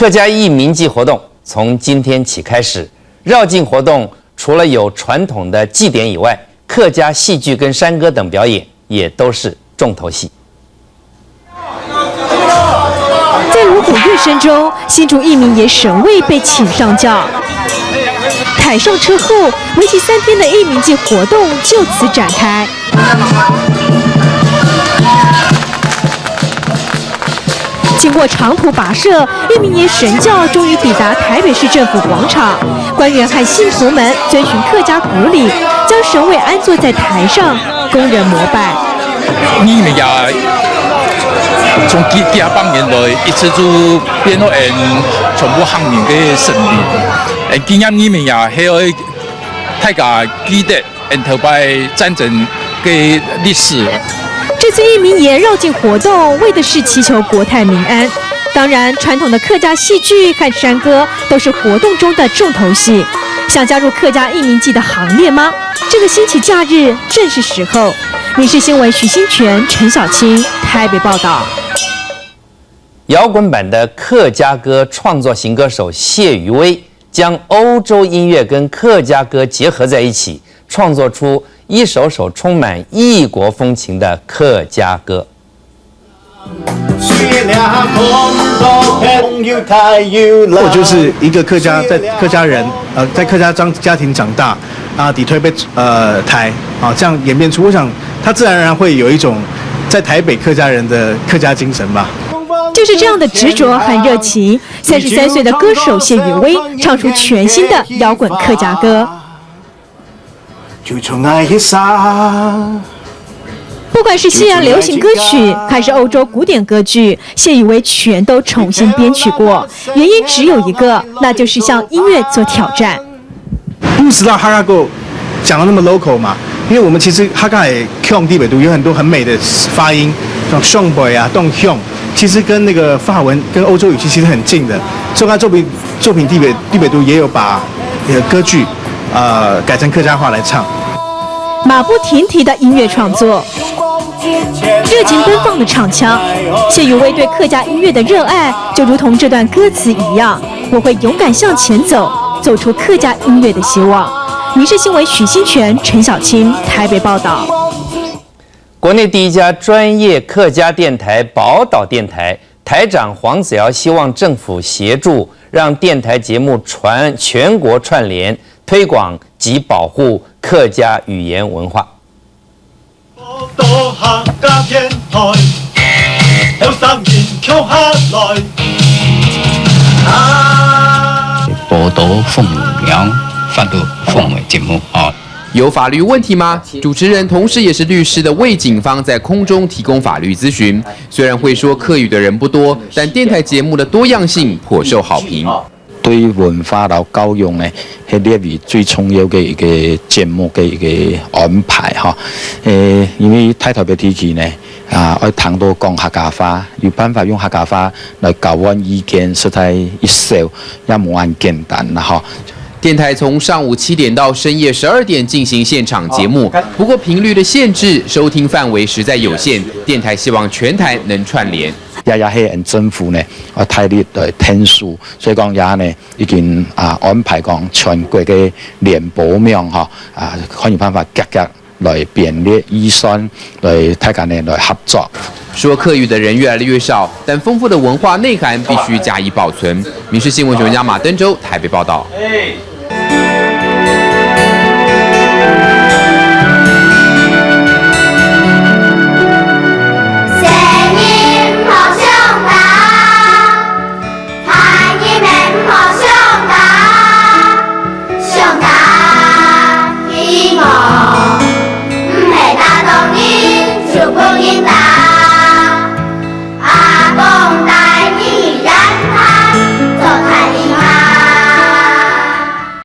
客家艺民祭活动从今天起开始，绕境活动除了有传统的祭典以外，客家戏剧跟山歌等表演也都是重头戏。在锣鼓乐声中，新竹艺民也神位被请上轿。台上车后，为期3天的艺民祭活动就此展开。经过长途跋涉，艺民爷神轿终于抵达台北市政府广场。官员和信徒们遵循客家古礼，将神位安坐在台上，供人膜拜。艺民呀，从几百年来一直都变成全部汉民的胜利。今年艺民呀，还有大家记得台北战争的历史。这次艺民爷绕境活动为的是祈求国泰民安。当然，传统的客家戏剧和山歌都是活动中的重头戏。想加入客家艺民祭的行列吗？这个星期假日正是时候。民视新闻许新全、陈小青台北报道。摇滚版的客家歌创作型歌手谢余威将欧洲音乐跟客家歌结合在一起，创作出一首首充满异国风情的客家歌。我就是一个客家，在客家人，在客家家庭长大啊，底推被台啊，这样演变出，我想他自然而然会有一种在台北客家人的客家精神吧。就是这样的执着和热情，33岁的歌手谢余威唱出全新的摇滚客家歌。不管是西洋流行歌曲还是欧洲古典歌剧，谢余威全都重新编曲过，原因只有一个，那就是向音乐做挑战。不知道哈嘎歌讲的那么 local 嘛？因为我们其实哈嘎也 Kyong 地北都有很多很美的发音，像 Shong Boy 啊、Dong Hyong， 其实跟那个法文跟欧洲语气其实很近的。所以他作品地北都也有把歌剧改成客家话来唱。马不停蹄的音乐创作，热情奔放的唱腔，谢余威对客家音乐的热爱，就如同这段歌词一样，我会勇敢向前走，走出客家音乐的希望。民视新闻许新全、陈小青台北报道。国内第一家专业客家电台宝岛电台台长黄子尧希望政府协助，让电台节目全国串联，推广及保护客家语言文化。报道奉扬发布奉为节目啊。有法律问题吗？主持人同时也是律师的魏景芳在空中提供法律咨询。虽然会说客语的人不多，但电台节目的多样性颇受好评。对文化和教育呢，係列為最重要嘅一個節目嘅一個安排哈。因為太特別提起呢，我談到講客家話，有辦法用客家話來交換意見，實在一少也冇咁簡單啦哈。電台從上午7點到深夜12點進行現場節目，不過頻率的限制，收聽範圍實在有限。電台希望全台能串聯。也係政府呢，大力來聽數，所以講也呢已經安排講全國嘅聯播網哈可以辦法夾來編列預算，來大家呢來合作。說客語的人越來越少，但豐富的文化內涵必須加以保存。民視新聞主任馬登州台北報道。